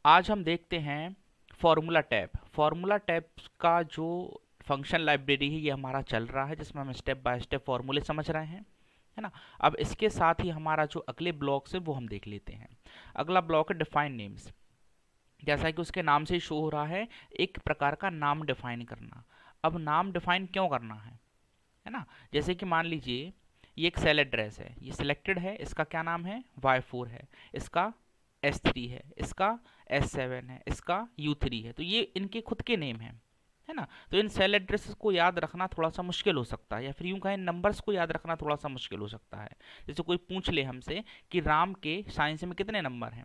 आज हम देखते हैं फॉर्मूला टैब। फॉर्मूला टैब का जो फंक्शन लाइब्रेरी है ये हमारा चल रहा है, जिसमें हम स्टेप बाय स्टेप फॉर्मूले समझ रहे हैं, है ना। अब इसके साथ ही हमारा जो अगले ब्लॉक्स है वो हम देख लेते हैं। अगला ब्लॉक है डिफाइन नेम्स। जैसा कि उसके नाम से शो हो रहा है, एक प्रकार का नाम डिफाइन करना। अब नाम डिफाइन क्यों करना है ना। जैसे कि मान लीजिए ये एक सेल एड्रेस है, ये सिलेक्टेड है, इसका क्या नाम है, y4 है, इसका S3 है, इसका S7 है, इसका U3 है। तो ये इनके खुद के नेम हैं, है ना। तो इन सेल एड्रेसेस को याद रखना थोड़ा सा मुश्किल हो सकता है, या फिर यूं कहें नंबर्स को याद रखना थोड़ा सा मुश्किल हो सकता है। जैसे कोई पूछ ले हमसे कि राम के साइंस में कितने नंबर हैं,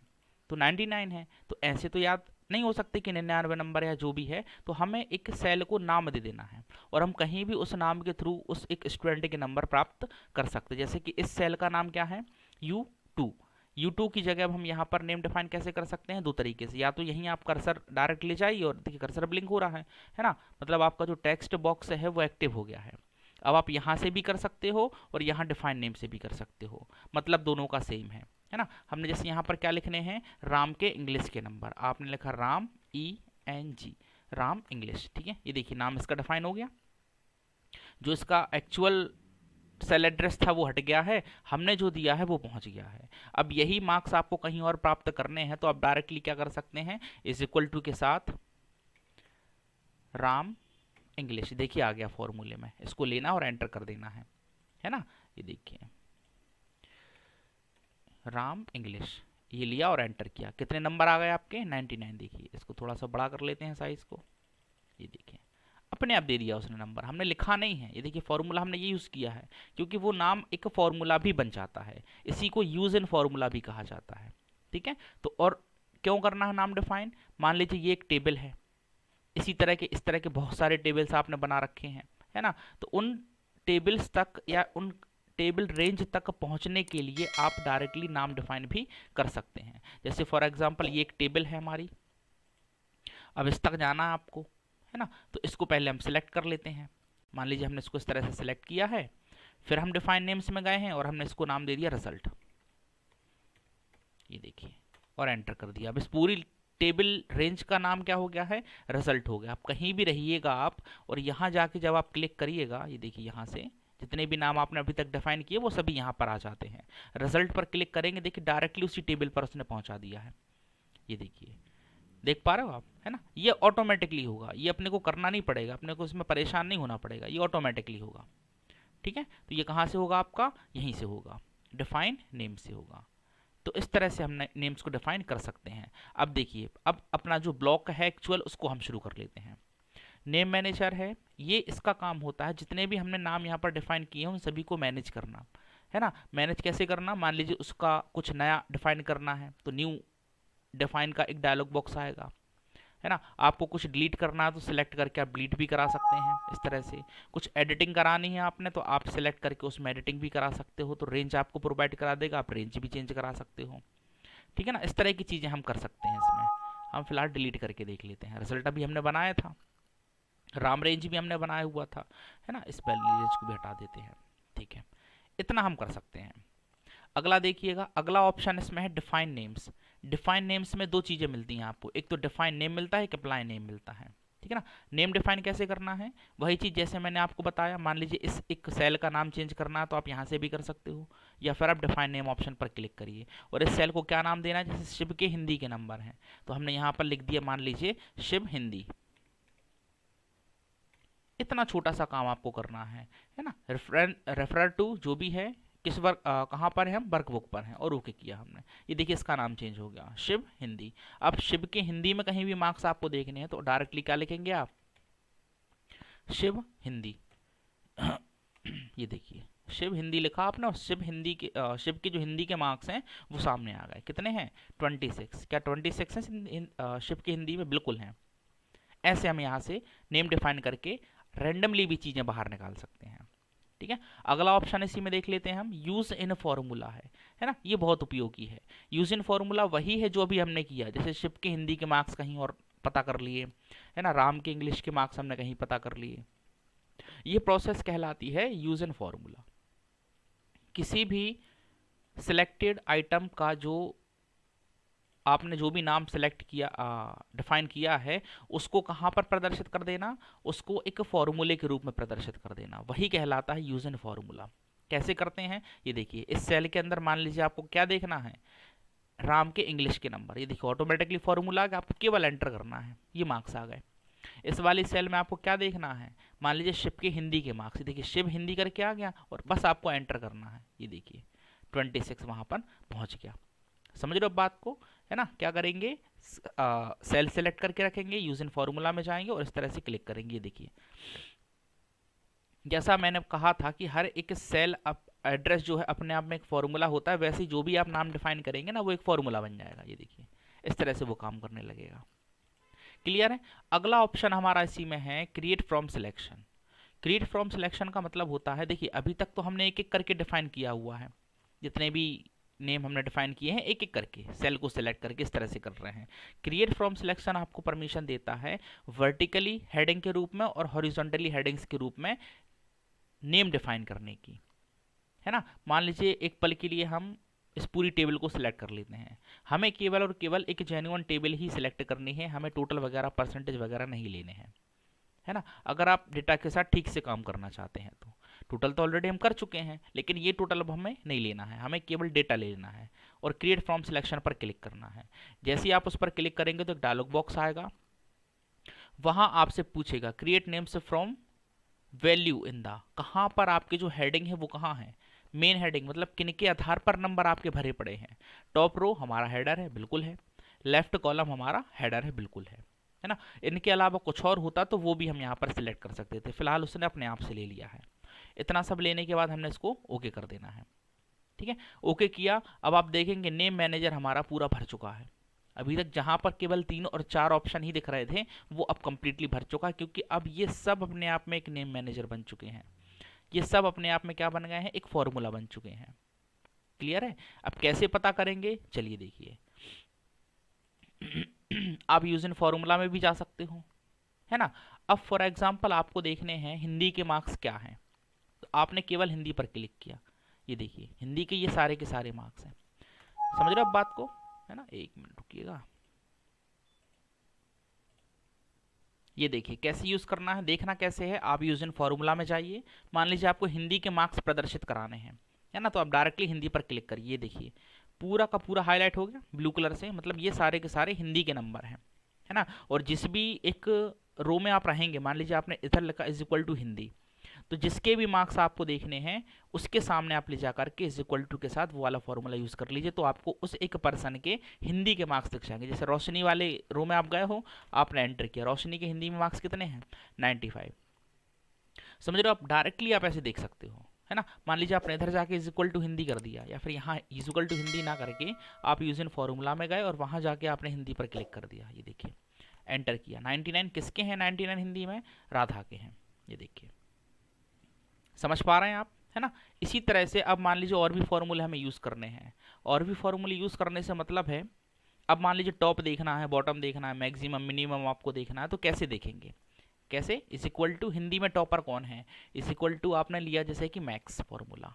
तो 99 है। तो ऐसे तो याद नहीं हो सकते कि 99 नंबर या जो भी है, तो हमें एक सेल को नाम दे देना है, और हम कहीं भी उस नाम के थ्रू उस एक स्टूडेंट के नंबर प्राप्त कर सकते हैं। जैसे कि इस सेल का नाम क्या है, U2। U2 की जगह अब हम यहाँ पर नेम डिफाइन कैसे कर सकते हैं, दो तरीके से। या तो यहीं आप कर्सर डायरेक्ट ले जाइए और देखिए कर्सर ब्लिंक हो रहा है ना। मतलब आपका जो टेक्स्ट बॉक्स है वो एक्टिव हो गया है। अब आप यहाँ से भी कर सकते हो और यहाँ डिफाइन नेम से भी कर सकते हो, मतलब दोनों का सेम है ना। हमने जैसे यहाँ पर क्या लिखने हैं, राम के इंग्लिश के नंबर। आपने लिखा राम ENG, राम इंग्लिश, ठीक है। ये देखिए नाम इसका डिफाइन हो गया। जो इसका एक्चुअल सेल एड्रेस था वो हट गया है, हमने जो दिया है वो पहुंच गया है। अब यही मार्क्स आपको कहीं और प्राप्त करने हैं, तो आप डायरेक्टली क्या कर सकते हैं, इज इक्वल टू के साथ राम इंग्लिश, देखिए आ गया फॉर्मूले में। इसको लेना और एंटर कर देना है ना। ये देखिए राम इंग्लिश, ये लिया और एंटर किया। कितने नंबर आ गए आपके, 99। देखिए इसको थोड़ा सा बड़ा कर लेते हैं साइज को। ये देखिए अपने आप दे दिया उसने नंबर, हमने लिखा नहीं है। ये देखिए फॉर्मूला हमने ये यूज़ किया है, क्योंकि वो नाम एक फॉर्मूला भी बन जाता है। इसी को यूज इन फॉर्मूला भी कहा जाता है, ठीक है। तो और क्यों करना है नाम डिफाइन, मान लीजिए ये एक टेबल है, इस तरह के बहुत सारे टेबल्स आपने बना रखे हैं, है ना। तो उन टेबल्स तक या उन टेबल रेंज तक पहुंचने के लिए आप डायरेक्टली नाम डिफाइन भी कर सकते हैं। जैसे फॉर एग्जांपल ये एक टेबल है हमारी, अब इस तक जाना है आपको, है ना। तो इसको पहले हम सिलेक्ट कर लेते हैं। मान लीजिए हमने इसको इस तरह से सिलेक्ट किया है, फिर हम डिफाइन नेम्स में गए हैं और हमने इसको नाम दे दिया रिजल्ट। ये देखिए और एंटर कर दिया। अब इस पूरी टेबल रेंज का नाम क्या हो गया है, रिजल्ट हो गया। आप कहीं भी रहिएगा आप, और यहाँ जाके जब आप क्लिक करिएगा, ये देखिए यहाँ से जितने भी नाम आपने अभी तक डिफाइन किए वो सभी यहाँ पर आ जाते हैं। रिजल्ट पर क्लिक करेंगे, देखिए डायरेक्टली उसी टेबल पर उसने पहुँचा दिया है। ये देखिए देख पा रहे हो आप, है ना। ये ऑटोमेटिकली होगा, ये अपने को करना नहीं पड़ेगा, अपने को इसमें परेशान नहीं होना पड़ेगा, ये ऑटोमेटिकली होगा, ठीक है। तो ये कहाँ से होगा आपका, यहीं से होगा, डिफाइन नेम से होगा। तो इस तरह से हम नेम्स को डिफाइन कर सकते हैं। अब देखिए, अब अपना जो ब्लॉक है एक्चुअल उसको हम शुरू कर लेते हैं। नेम मैनेजर है, ये इसका काम होता है जितने भी हमने नाम यहाँ पर डिफाइन किए हैं उन सभी को मैनेज करना, है ना। मैनेज कैसे करना, मान लीजिए उसका कुछ नया डिफाइन करना है तो न्यू डिफाइन का एक डायलॉग बॉक्स आएगा, है ना। आपको कुछ डिलीट करना है तो सिलेक्ट करके आप डिलीट भी करा सकते हैं इस तरह से। कुछ एडिटिंग करानी है आपने तो आप सिलेक्ट करके उसमें एडिटिंग भी करा सकते हो, तो रेंज आपको प्रोवाइड करा देगा, आप रेंज भी चेंज करा सकते हो, ठीक है ना। इस तरह की चीज़ें हम कर सकते हैं इसमें। हम फिलहाल डिलीट करके देख लेते हैं। रिजल्ट अभी हमने बनाया था, राम रेंज भी हमने बनाया हुआ था, है ना। इस पहली रेंज को भी हटा देते हैं, ठीक है। इतना हम कर सकते हैं। अगला देखिएगा, अगला ऑप्शन इसमें है डिफाइन नेम्स। डिफाइन नेम्स में दो चीज़ें मिलती हैं आपको, एक तो डिफाइन नेम मिलता है, एक अप्लाई नेम मिलता है, ठीक है ना। नेम डिफाइन कैसे करना है, वही चीज़ जैसे मैंने आपको बताया। मान लीजिए इस एक सेल का नाम चेंज करना है तो आप यहाँ से भी कर सकते हो, या फिर आप डिफाइन नेम ऑप्शन पर क्लिक करिए और इस सेल को क्या नाम देना है। जैसे शिव के हिंदी के नंबर हैं तो हमने यहाँ पर लिख दिया, मान लीजिए शिव हिंदी। इतना छोटा सा काम आपको करना है ना। रेफर टू जो भी है, किस वर्क कहाँ पर है, हम वर्कबुक पर हैं और ओके किया हमने। ये देखिए इसका नाम चेंज हो गया, शिव हिंदी। अब शिव के हिंदी में कहीं भी मार्क्स आपको देखने हैं तो डायरेक्टली क्या लिखेंगे आप, शिव हिंदी। ये देखिए शिव हिंदी लिखा आपने और शिव के जो हिंदी के मार्क्स हैं वो सामने आ गए। कितने हैं, 26। क्या 26 हैं शिव की हिंदी में, बिल्कुल हैं। ऐसे हम यहाँ से नेम डिफाइन करके रैंडमली भी चीज़ें बाहर निकाल सकते हैं, ठीक है। अगला ऑप्शन इसी में देख लेते हैं हम, यूज इन फॉर्मूला है ना। ये बहुत उपयोगी है। यूज इन फॉर्मूला वही है जो अभी हमने किया, जैसे शिव के हिंदी के मार्क्स कहीं और पता कर लिए, है ना। राम के इंग्लिश के मार्क्स हमने कहीं पता कर लिए। ये प्रोसेस कहलाती है यूज इन फॉर्मूला। किसी भी सिलेक्टेड आइटम का जो आपने जो भी नाम सेलेक्ट किया, डिफाइन किया है, उसको कहाँ पर प्रदर्शित कर देना, उसको एक फॉर्मूले के रूप में प्रदर्शित कर देना, वही कहलाता है यूज एंड फॉर्मूला। कैसे करते हैं ये देखिए, इस सेल के अंदर मान लीजिए आपको क्या देखना है, राम के इंग्लिश के नंबर, ये देखिए ऑटोमेटिकली फॉर्मूला आ गया, आपको केवल एंटर करना है, ये मार्क्स आ गए। इस वाली सेल में आपको क्या देखना है, मान लीजिए शिव के हिंदी के मार्क्स, देखिए शिव हिंदी करके आ गया और बस आपको एंटर करना है, ये देखिए 26 वहां पर पहुंच गया। समझ रहे हो बात को, है ना। क्या करेंगे, सेल सेलेक्ट करके रखेंगे, यूज इन फॉर्मूला में जाएंगे और इस तरह से क्लिक करेंगे। ये देखिए जैसा मैंने कहा था कि हर एक सेल एड्रेस जो है अपने आप में एक फॉर्मूला होता है, वैसे ही जो भी आप नाम डिफाइन करेंगे ना वो एक फॉर्मूला बन जाएगा। ये देखिए इस तरह से वो काम करने लगेगा। क्लियर है। अगला ऑप्शन हमारा इसी में है create from selection. Create from selection का मतलब होता है, देखिए अभी तक तो हमने एक एक करके डिफाइन किया हुआ है, जितने भी नेम हमने डिफाइन किए हैं एक एक करके सेल को सिलेक्ट करके इस तरह से कर रहे हैं। क्रिएट फ्रॉम सिलेक्शन आपको परमिशन देता है वर्टिकली हेडिंग के रूप में और हॉरिजॉन्टली हेडिंग्स के रूप में नेम डिफाइन करने की, है ना। मान लीजिए एक पल के लिए हम इस पूरी टेबल को सिलेक्ट कर लेते हैं, हमें केवल और केवल एक जेन्युइन टेबल ही सिलेक्ट करनी है, हमें टोटल वगैरह परसेंटेज वगैरह नहीं लेने हैं, है ना। अगर आप डेटा के साथ ठीक से काम करना चाहते हैं तो टोटल तो ऑलरेडी हम कर चुके हैं, लेकिन ये टोटल अब हमें नहीं लेना है, हमें केवल डेटा ले लेना है और क्रिएट फ्रॉम सिलेक्शन पर क्लिक करना है। जैसे ही आप उस पर क्लिक करेंगे तो एक डायलॉग बॉक्स आएगा, वहां आपसे पूछेगा create names from value in the, कहाँ पर आपके जो हेडिंग है वो कहाँ है, मेन हेडिंग मतलब किन के आधार पर नंबर आपके भरे पड़े हैं। टॉप रो हमारा हेडर है, बिल्कुल है। लेफ्ट कॉलम हमारा हेडर है, बिल्कुल है ना। इनके अलावा कुछ और होता तो वो भी हम यहाँ पर सिलेक्ट कर सकते थे, फिलहाल उसने अपने आप से ले लिया है। इतना सब लेने के बाद हमने इसको ओके कर देना है, ठीक है। ओके किया, अब आप देखेंगे नेम मैनेजर हमारा पूरा भर चुका है। अभी तक जहां पर केवल 3 और 4 ऑप्शन ही दिख रहे थे वो अब कंप्लीटली भर चुका है, क्योंकि अब ये सब अपने आप में एक नेम मैनेजर बन चुके हैं, ये सब अपने आप में क्या बन गए हैं, एक फॉर्मूला बन चुके हैं। क्लियर है। अब कैसे पता करेंगे, चलिए देखिए आप यूज इन फॉर्मूला में भी जा सकते हो, है ना। अब फॉर एग्जांपल आपको देखने हैं हिंदी के मार्क्स क्या हैं, तो आपने केवल हिंदी पर क्लिक किया, ये देखिए हिंदी के ये सारे के सारे मार्क्स हैं। समझ रहे हो आप बात को, है ना। एक मिनट रुकिएगा, ये देखिए कैसे यूज करना है, देखना कैसे है। आप यूज इन फॉर्मूला में जाइए, मान लीजिए आपको हिंदी के मार्क्स प्रदर्शित कराने हैं, है ना, तो आप डायरेक्टली हिंदी पर क्लिक करिए। ये देखिए पूरा का पूरा हाईलाइट हो गया ब्लू कलर से, मतलब ये सारे के सारे हिंदी के नंबर हैं, है ना। और जिस भी एक रो में आप रहेंगे, मान लीजिए आपने इधर लिखा इज इक्वल टू हिंदी, तो जिसके भी मार्क्स आपको देखने हैं उसके सामने आप ले जा करके इज इक्वल टू के साथ वो वाला फॉर्मूला यूज कर लीजिए, तो आपको उस एक पर्सन के हिंदी के मार्क्स दिख जाएंगे। जैसे रोशनी वाले रो में आप गए हो, आपने एंटर किया, रोशनी के हिंदी में मार्क्स कितने हैं, 95। समझ रहे हो आप, डायरेक्टली आप ऐसे देख सकते हो, है ना। मान लीजिए आपने इधर जाके इज इक्वल टू हिंदी कर दिया, या फिर यहाँ इज इक्वल टू हिंदी ना करके आप यूज इन फॉर्मूला में गए और वहां जाके आपने हिंदी पर क्लिक कर दिया, ये देखिए एंटर किया। 99 किसके हैं, 99 हिंदी में राधा के हैं, ये देखिए। समझ पा रहे हैं आप, है ना। इसी तरह से अब मान लीजिए और भी फॉर्मूले हमें यूज़ करने हैं, और भी फॉर्मूले यूज़ करने से मतलब है अब मान लीजिए टॉप देखना है, बॉटम देखना है, मैक्सिमम मिनिमम आपको देखना है, तो कैसे देखेंगे, कैसे, इज इक्वल टू हिंदी में टॉपर कौन है, इज इक्वल टू आपने लिया जैसे कि मैक्स फॉर्मूला,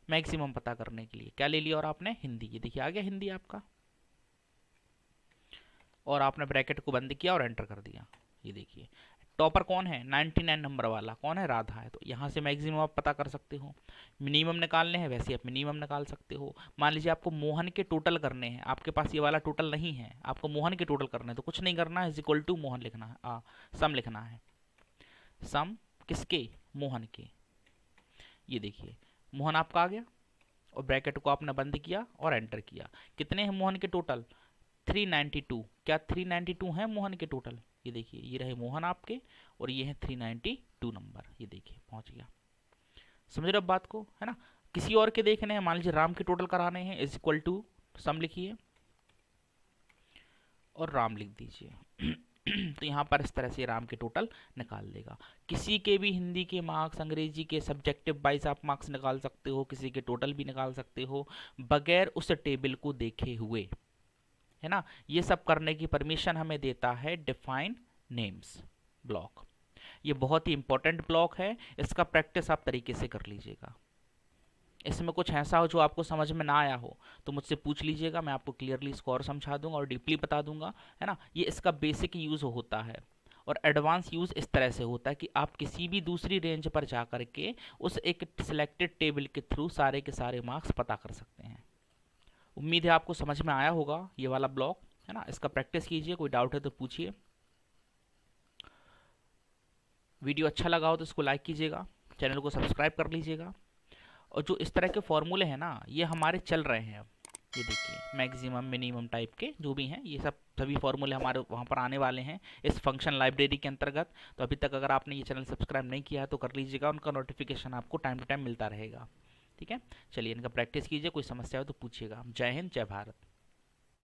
मैक्सिमम पता करने के लिए क्या ले लिया, और आपने हिंदी, ये देखिए आ गया हिंदी आपका, और आपने ब्रैकेट को बंद किया और एंटर कर दिया। ये देखिए टॉपर कौन है, 99 नंबर वाला कौन है, राधा है, तो यहाँ से मैक्सिमम आप पता कर सकते हो। मिनिमम निकालने हैं वैसे आप मिनिमम निकाल सकते हो। मान लीजिए आपको मोहन के टोटल करने हैं, आपके पास ये वाला टोटल नहीं है, आपको मोहन के टोटल करने हैं, तो कुछ नहीं करना है, इज इक्वल टू मोहन लिखना है, सम लिखना है, सम किसके, मोहन के। ये देखिए मोहन आपका आ गया, और ब्रैकेट को आपने बंद किया और एंटर किया। कितने हैं मोहन के टोटल, 392। क्या 392 है मोहन के टोटल, ये देखिए ये रहे मोहन आपके, और ये है 392 नंबर, ये देखिए पहुंच गया। समझ रहे अब बात को, है ना। किसी और के देखने हैं, मान लीजिए राम के टोटल कराने हैं, इज इक्वल टू सम लिखिए और राम लिख दीजिए तो यहाँ पर इस तरह से राम के टोटल निकाल देगा। किसी के भी हिंदी के मार्क्स, अंग्रेजी के सब्जेक्टिव वाइज आप मार्क्स निकाल सकते हो, किसी के टोटल भी निकाल सकते हो बगैर उस टेबल को देखे हुए, है ना। ये सब करने की परमिशन हमें देता है डिफाइन नेम्स ब्लॉक। ये बहुत ही इंपॉर्टेंट ब्लॉक है, इसका प्रैक्टिस आप तरीके से कर लीजिएगा। इसमें कुछ ऐसा हो जो आपको समझ में ना आया हो तो मुझसे पूछ लीजिएगा, मैं आपको क्लियरली इसको और समझा दूंगा और डीपली बता दूंगा, है ना। ये इसका बेसिक यूज़ होता है। और एडवांस यूज़ इस तरह से होता है कि आप किसी भी दूसरी रेंज पर जा करके उस एक सिलेक्टेड टेबल के थ्रू सारे के सारे मार्क्स पता कर सकते हैं। उम्मीद है आपको समझ में आया होगा ये वाला ब्लॉक, है ना। इसका प्रैक्टिस कीजिए, कोई डाउट है तो पूछिए। वीडियो अच्छा लगा हो तो इसको लाइक कीजिएगा, चैनल को सब्सक्राइब कर लीजिएगा। और जो इस तरह के फॉर्मूले हैं ना, ये हमारे चल रहे हैं अब। ये देखिए मैक्सिमम मिनिमम टाइप के जो भी हैं, ये सब सभी फॉर्मूले हमारे वहाँ पर आने वाले हैं इस फंक्शन लाइब्रेरी के अंतर्गत। तो अभी तक अगर आपने ये चैनल सब्सक्राइब नहीं किया है तो कर लीजिएगा, उनका नोटिफिकेशन आपको टाइम टू टाइम मिलता रहेगा। ठीक है, चलिए इनका प्रैक्टिस कीजिए, कोई समस्या हो तो पूछिएगा। जय हिंद, जय भारत।